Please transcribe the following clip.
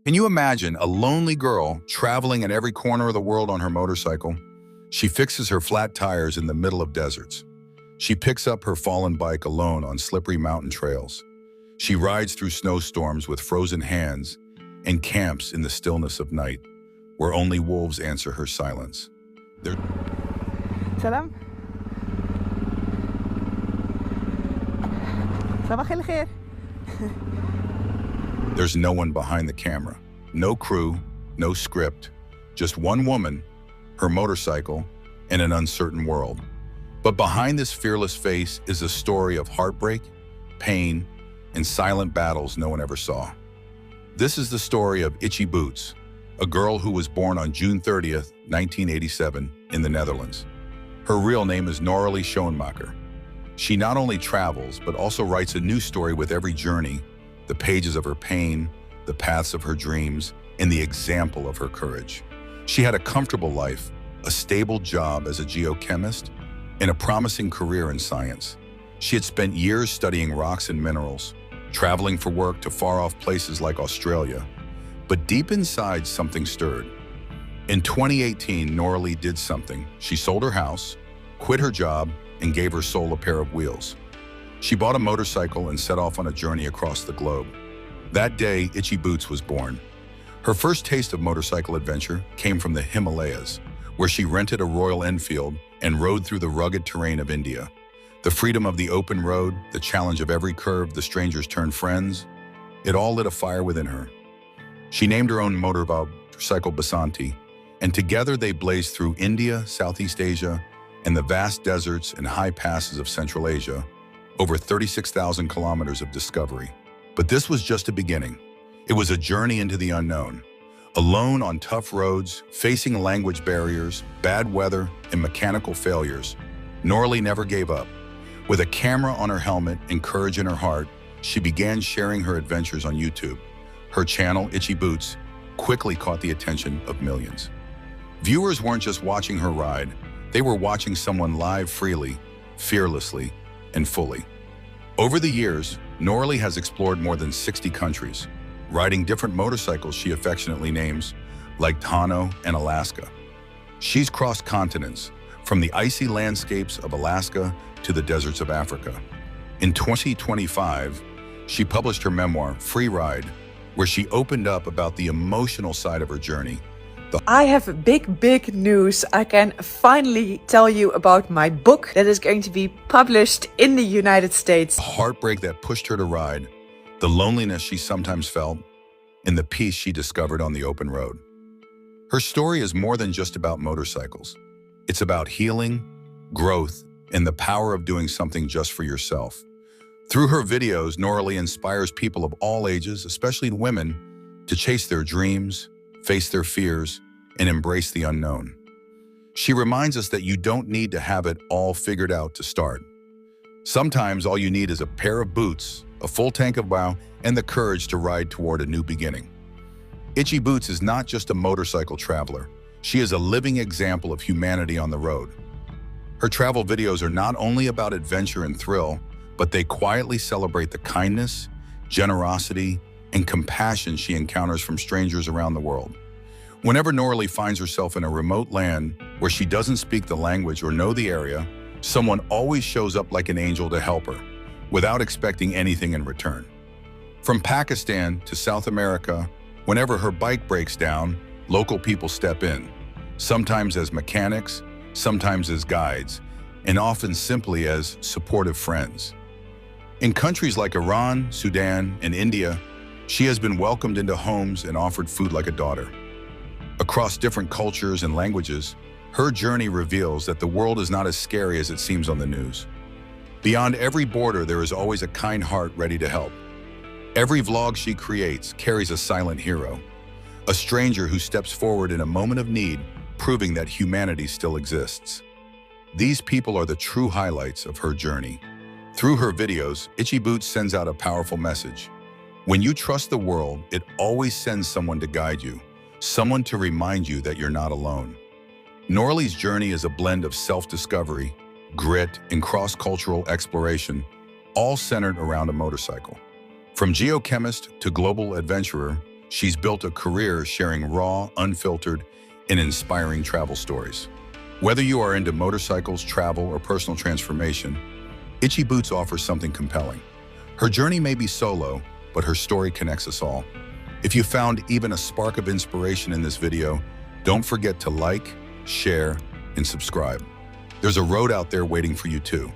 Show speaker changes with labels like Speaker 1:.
Speaker 1: Can you imagine a lonely girl traveling in every corner of the world on her motorcycle? She fixes her flat tires in the middle of deserts. She picks up her fallen bike alone on slippery mountain trails. She rides through snowstorms with frozen hands and camps in the stillness of night, where only wolves answer her silence. There-
Speaker 2: سلام. صباح الخير.
Speaker 1: There's no one behind the camera, no crew, no script, just one woman, her motorcycle, and an uncertain world. But behind this fearless face is a story of heartbreak, pain, and silent battles no one ever saw. This is the story of Itchy Boots, a girl who was born on June 30th, 1987, in the Netherlands. Her real name is Noraly Schoenmaker. She not only travels, but also writes a new story with every journey, the pages of her pain, the paths of her dreams, and the example of her courage. She had a comfortable life, a stable job as a geochemist, and a promising career in science. She had spent years studying rocks and minerals, traveling for work to far-off places like Australia. But deep inside, something stirred. In 2018, Noraly did something. She sold her house, quit her job, and gave her soul a pair of wheels. She bought a motorcycle and set off on a journey across the globe. That day, Itchy Boots was born. Her first taste of motorcycle adventure came from the Himalayas, where she rented a Royal Enfield and rode through the rugged terrain of India. The freedom of the open road, the challenge of every curve the strangers turned friends, it all lit a fire within her. She named her own motorcycle Basanti, and together they blazed through India, Southeast Asia, and the vast deserts and high passes of Central Asia, over 36,000 kilometers of discovery. But this was just a beginning. It was a journey into the unknown. Alone on tough roads, facing language barriers, bad weather, and mechanical failures, Noraly never gave up. With a camera on her helmet and courage in her heart, she began sharing her adventures on YouTube. Her channel, Itchy Boots, quickly caught the attention of millions. Viewers weren't just watching her ride, they were watching someone live freely, fearlessly, and fully. Over the years, Noraly has explored more than 60 countries, riding different motorcycles she affectionately names, like Tano and Alaska. She's crossed continents, from the icy landscapes of Alaska to the deserts of Africa. In 2025, she published her memoir, Free Ride, where she opened up about the emotional side of her journey.
Speaker 2: I have big news. I can finally tell you about my book that is going to be published in the United States.
Speaker 1: The heartbreak that pushed her to ride, the loneliness she sometimes felt, and the peace she discovered on the open road. Her story is more than just about motorcycles. It's about healing, growth, and the power of doing something just for yourself. Through her videos, Noraly inspires people of all ages, especially women, to chase their dreams, face their fears, and embrace the unknown. She reminds us that you don't need to have it all figured out to start. Sometimes all you need is a pair of boots, a full tank of wow, and the courage to ride toward a new beginning. Itchy Boots is not just a motorcycle traveler. She is a living example of humanity on the road. Her travel videos are not only about adventure and thrill, but they quietly celebrate the kindness, generosity, and compassion she encounters from strangers around the world. Whenever Noraly finds herself in a remote land where she doesn't speak the language or know the area, someone always shows up like an angel to help her, without expecting anything in return. From Pakistan to South America, whenever her bike breaks down, local people step in, sometimes as mechanics, sometimes as guides, and often simply as supportive friends. In countries like Iran, Sudan, and India, she has been welcomed into homes and offered food like a daughter. Across different cultures and languages, her journey reveals that the world is not as scary as it seems on the news. Beyond every border, there is always a kind heart ready to help. Every vlog she creates carries a silent hero, a stranger who steps forward in a moment of need, proving that humanity still exists. These people are the true highlights of her journey. Through her videos, Itchy Boots sends out a powerful message. When you trust the world, it always sends someone to guide you, someone to remind you that you're not alone. Noraly's journey is a blend of self-discovery, grit, and cross-cultural exploration, all centered around a motorcycle. From geochemist to global adventurer, She's built a career sharing raw, unfiltered, and inspiring travel stories. Whether you are into motorcycles, travel, or personal transformation, Itchy Boots offers something compelling. Her journey may be solo, but her story connects us all. If you found even a spark of inspiration in this video, don't forget to like, share, and subscribe. There's a road out there waiting for you too.